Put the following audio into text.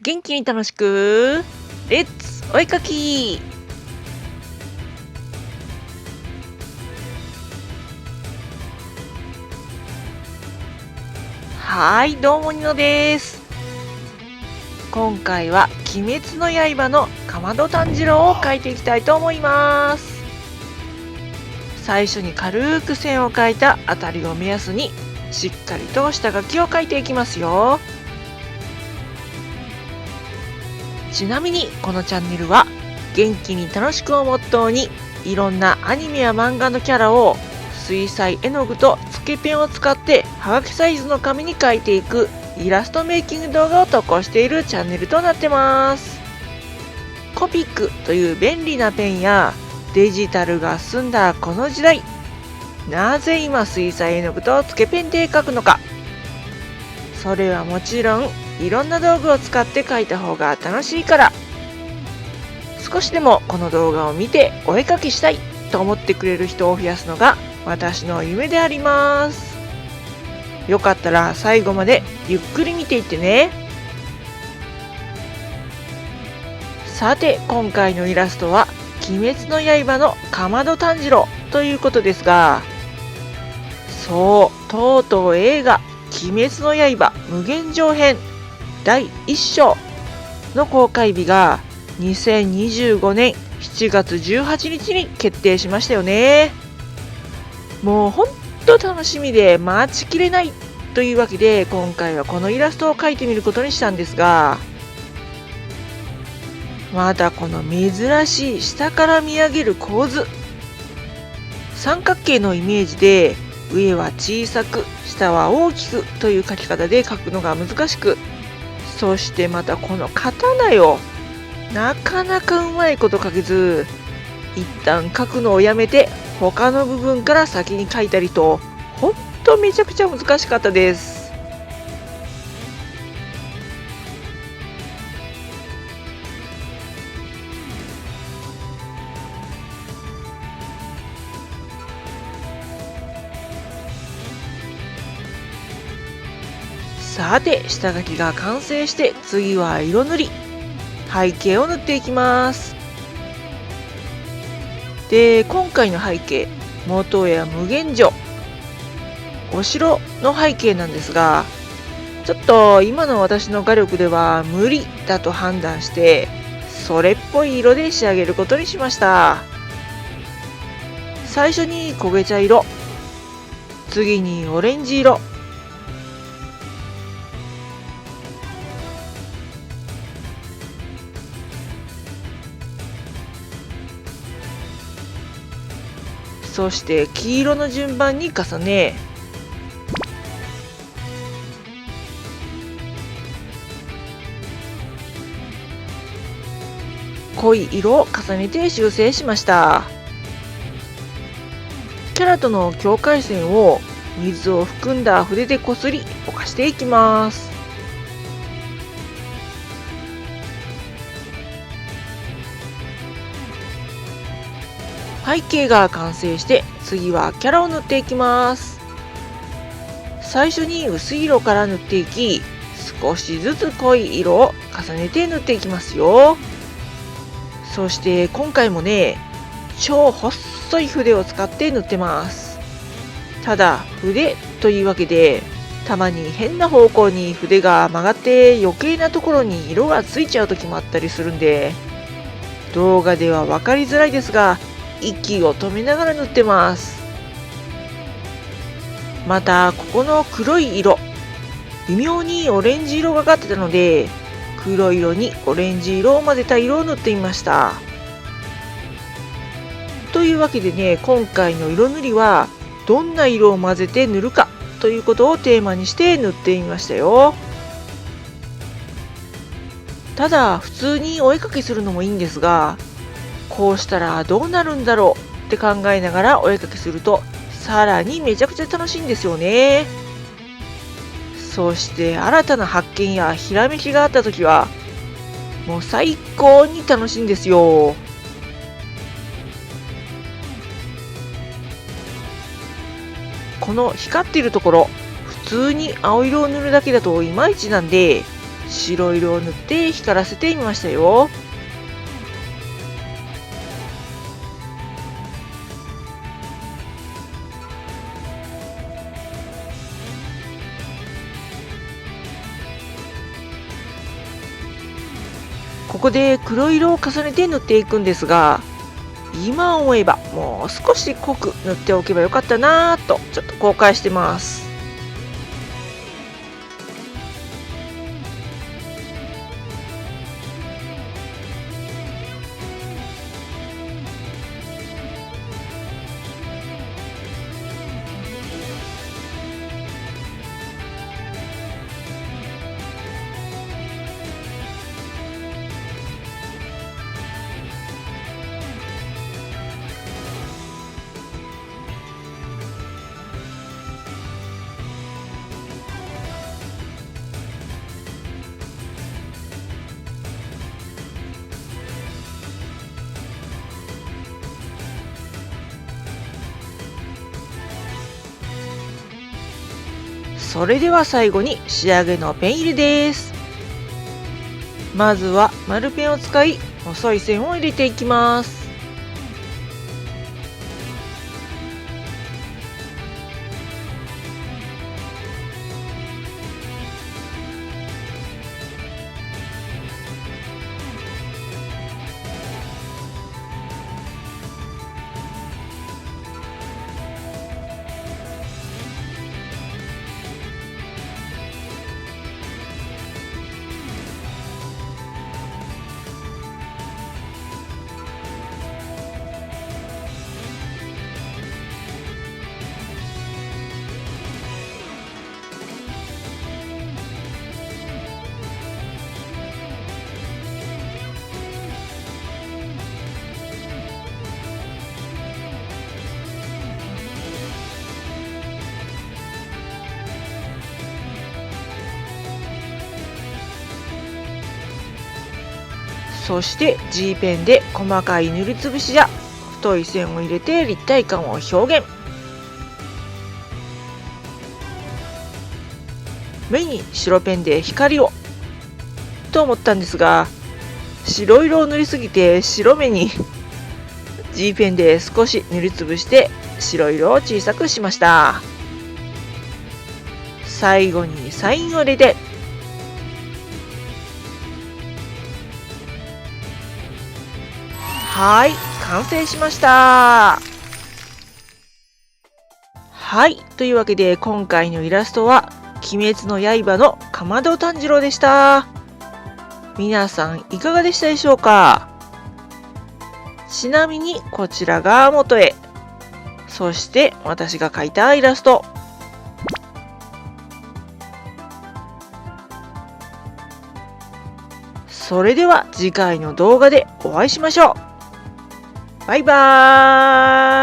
元気に楽しくレッツお絵かき。はい、どうもニノです。今回は鬼滅の刃の竈門炭治郎を描いていきたいと思います。最初に軽く線を描いたあたりを目安にしっかりと下書きを描いていきますよ。ちなみにこのチャンネルは元気に楽しくをモットーにいろんなアニメや漫画のキャラを水彩絵の具とつけペンを使ってはがきサイズの紙に描いていくイラストメイキング動画を投稿しているチャンネルとなってます。コピックという便利なペンやデジタルが進んだこの時代、なぜ今水彩絵の具とつけペンで描くのか。それはもちろんいろんな道具を使って描いた方が楽しいから。少しでもこの動画を見てお絵描きしたいと思ってくれる人を増やすのが私の夢であります。よかったら最後までゆっくり見ていってね。さて今回のイラストは鬼滅の刃の竈門炭治郎ということですが、そうとうとう映画鬼滅の刃無限城編第1章の公開日が2025年7月18日に決定しましたよね。もうほんと楽しみで待ちきれないというわけで今回はこのイラストを描いてみることにしたんですが、またこの珍しい下から見上げる構図、三角形のイメージで上は小さく下は大きくという描き方で描くのが難しく、そしてまたこの刀よ、なかなかうまいこと描けず、一旦描くのをやめて他の部分から先に描いたりと、ほんとめちゃくちゃ難しかったです。さて下書きが完成して次は色塗り、背景を塗っていきます。で今回の背景、元や無限城お城の背景なんですが、ちょっと今の私の画力では無理だと判断してそれっぽい色で仕上げることにしました。最初に焦げ茶色、次にオレンジ色、そして黄色の順番に重ね、濃い色を重ねて修正しました。キャラとの境界線を水を含んだ筆でこすりぼかしていきます。背景が完成して次はキャラを塗っていきます。最初に薄い色から塗っていき、少しずつ濃い色を重ねて塗っていきますよ。そして今回もね、超細い筆を使って塗ってます。ただ筆というわけでたまに変な方向に筆が曲がって余計なところに色がついちゃう時もあったりするんで、動画では分かりづらいですが息を止めながら塗ってます。またここの黒い色、微妙にオレンジ色がかってたので黒色にオレンジ色を混ぜた色を塗ってみました。というわけでね、今回の色塗りはどんな色を混ぜて塗るかということをテーマにして塗ってみましたよ。ただ普通にお絵かきするのもいいんですが、こうしたらどうなるんだろうって考えながらお絵かきするとさらにめちゃくちゃ楽しいんですよね。そして新たな発見やひらめきがあった時はもう最高に楽しいんですよ。この光っているところ、普通に青色を塗るだけだといまいちなんで、白色を塗って光らせてみましたよ。ここで黒色を重ねて塗っていくんですが、今思えばもう少し濃く塗っておけばよかったなぁとちょっと後悔してます。それでは最後に仕上げのペン入れです。まずは丸ペンを使い細い線を入れていきます。そして G ペンで細かい塗りつぶしや太い線を入れて立体感を表現。目に白ペンで光をと思ったんですが、白色を塗りすぎて白目にG ペンで少し塗りつぶして白色を小さくしました。最後にサインを入れて、はい、完成しました。はい、というわけで今回のイラストは鬼滅の刃の竈門炭治郎でした。皆さんいかがでしたでしょうか。ちなみにこちらが元絵、そして私が描いたイラスト。それでは次回の動画でお会いしましょう。バイバーイ。